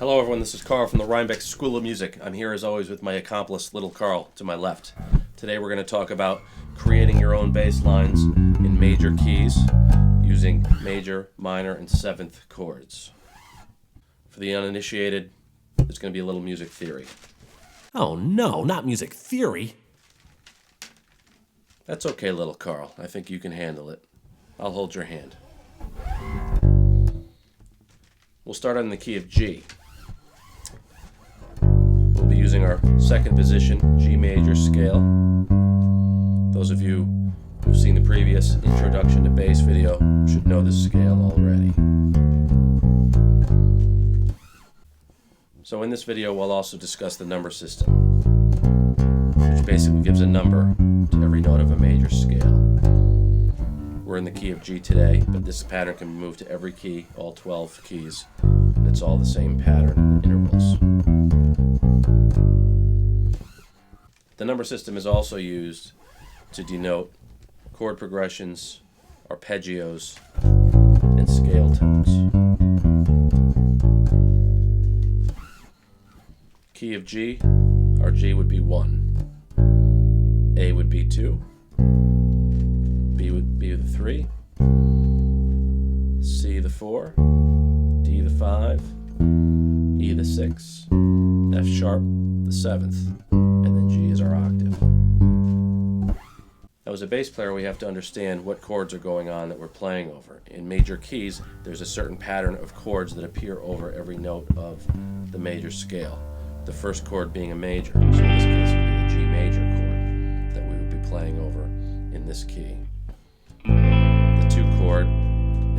Hello everyone, this is Carl from the Rhinebeck School of Music. I'm here as always with my accomplice, Little Carl, to my left. Today we're going to talk about creating your own bass lines in major keys using major, minor, and seventh chords. For the uninitiated, there's going to be a little music theory. Oh no, not music theory. That's okay, Little Carl. I think you can handle it. I'll hold your hand. We'll start on the key of G. We'll be using our second position, G major scale. Those of you who've seen the previous introduction to bass video should know this scale already. So in this video, we'll also discuss the number system, which basically gives a number to every note of a major scale. We're in the key of G today, but this pattern can be moved to every key, all 12 keys, and it's all the same pattern intervals. The number system is also used to denote chord progressions, arpeggios, and scale tones. Key of G, our G would be 1, A would be 2, B would be the 3, C the 4, D the 5, E the 6, F sharp the 7th, and then G is our octave. Now as a bass player we have to understand what chords are going on that we're playing over. In major keys there's a certain pattern of chords that appear over every note of the major scale. The first chord being a major, so in this case it would be the G major chord that we would be playing over in this key. The 2 chord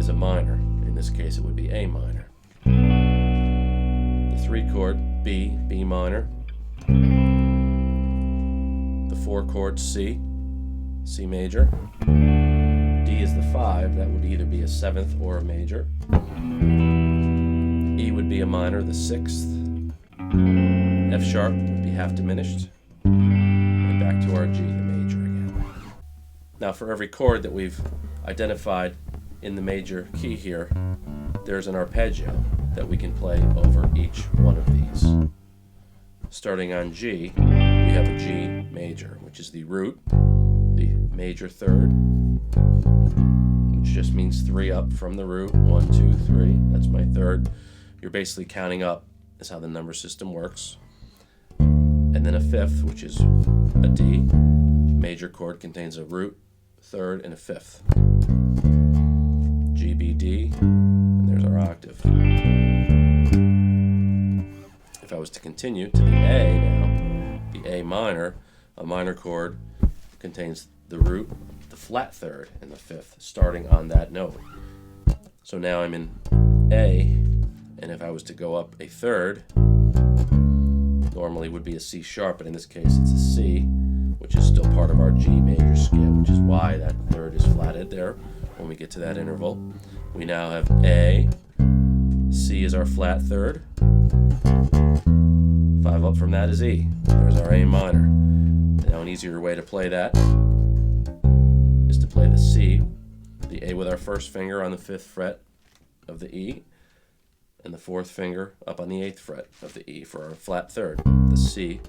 is a minor. In this case it would be A minor. The 3 chord, B, B minor. The 4 chord, C, C major. D is the 5, that would either be a 7th or a major. E would be a minor, the 6th. F sharp would be half diminished. And back to our G, the major again. Now for every chord that we've identified in the major key here, there's an arpeggio that we can play over each one of these. Starting on G, we have a G major, which is the root, the major third, which just means 3 up from the root. 1, 2, 3, that's my third. You're basically counting up, is how the number system works. And then a 5th, which is a D. Major chord contains a root, third, and a 5th. G, B, D, and there's our octave. If I was to continue to the A now, the A minor, a minor chord contains the root, the flat third, and the 5th, starting on that note. So now I'm in A, and if I was to go up a third, normally would be a C sharp, but in this case it's a C, which is still part of our G major scale, which is why that third is flatted there when we get to that interval. We now have A, C is our flat third, 5 up from that is E. There's our A minor. Now an easier way to play that is to play the C, the A with our first finger on the 5th fret of the E, and the 4th finger up on the 8th fret of the E for our flat third. The C,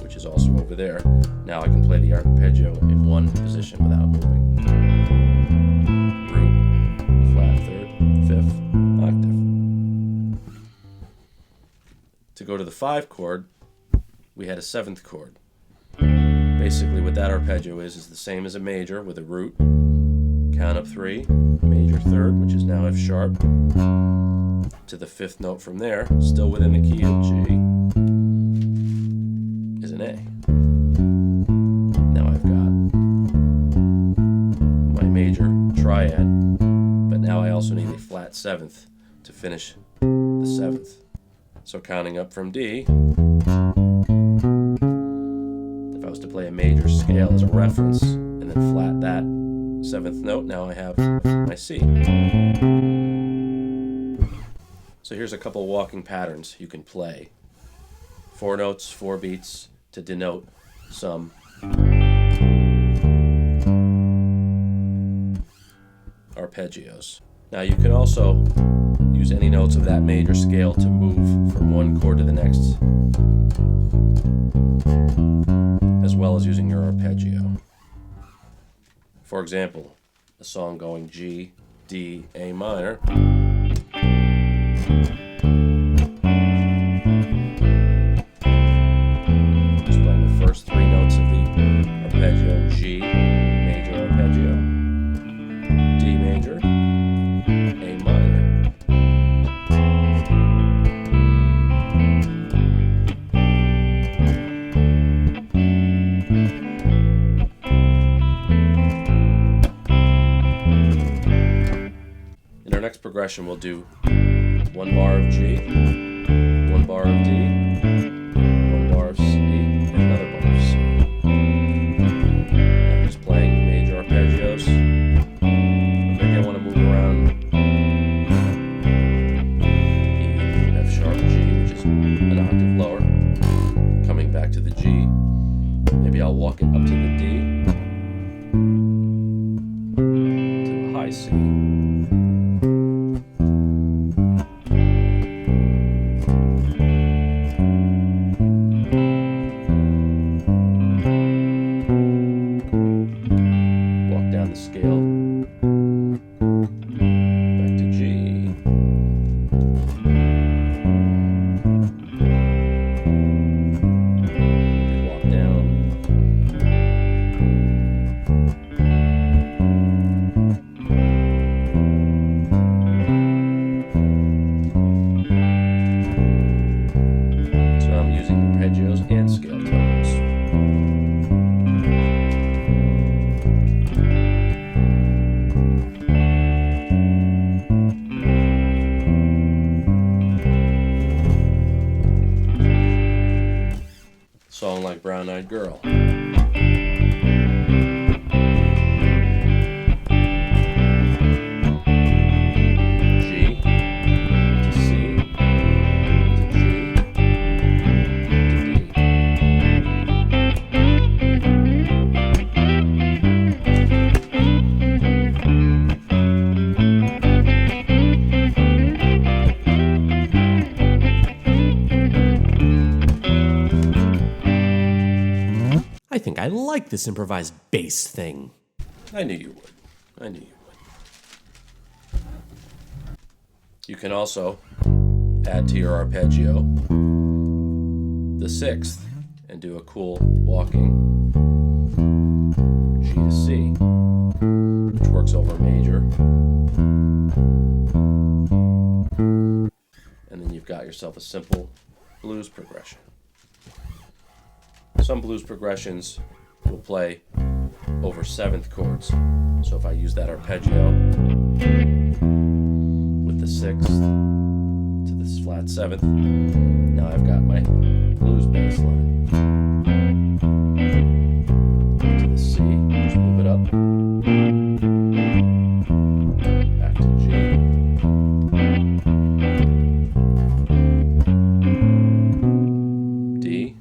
which is also over there. Now I can play the arpeggio in one position without moving. Root, flat third, 5th, octave. To go to the 5 chord, we had a 7th chord. Basically what that arpeggio is the same as a major with a root, count up 3, major third, which is now F sharp, to the 5th note from there, still within the key of G, is an A. Now I've got my major triad, but now I also need a flat 7th to finish the 7th. So counting up from D, if I was to play a major scale as a reference and then flat that 7th note, now I have my C. So here's a couple walking patterns you can play. 4 notes, 4 beats to denote some arpeggios. Now you can also use any notes of that major scale to move from one chord to the next, as well as using your arpeggio. For example, a song going G, D, A minor. Just playing the first three notes of the arpeggio: G, major arpeggio, D major, A minor. In our next progression, we'll do one bar of G, one bar of D, one bar of C, and another bar of C. I'm just playing major arpeggios. Maybe I want to move around E, F sharp, G, which is an octave lower, coming back to the G. Maybe I'll walk it up to the D, to the high C. The scale back to G, we walk down, so I'm using arpeggios and scale tones. Song like Brown-Eyed Girl. G to C to G to D. I think I like this improvised bass thing. I knew you would. I knew you would. You can also add to your arpeggio the sixth and do a cool walking G to C, which works over major. And then you've got yourself a simple blues progression. Some blues progressions will play over seventh chords. So if I use that arpeggio with the sixth to this flat seventh, now I've got my blues bass line. To the C, just move it up. Back to G. D.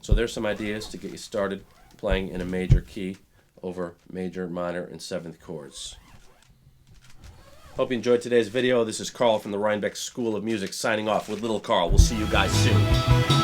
So there's some ideas to get you started playing in a major key over major, minor, and seventh chords. Hope you enjoyed today's video. This is Carl from the Rhinebeck School of Music signing off with Little Carl. We'll see you guys soon.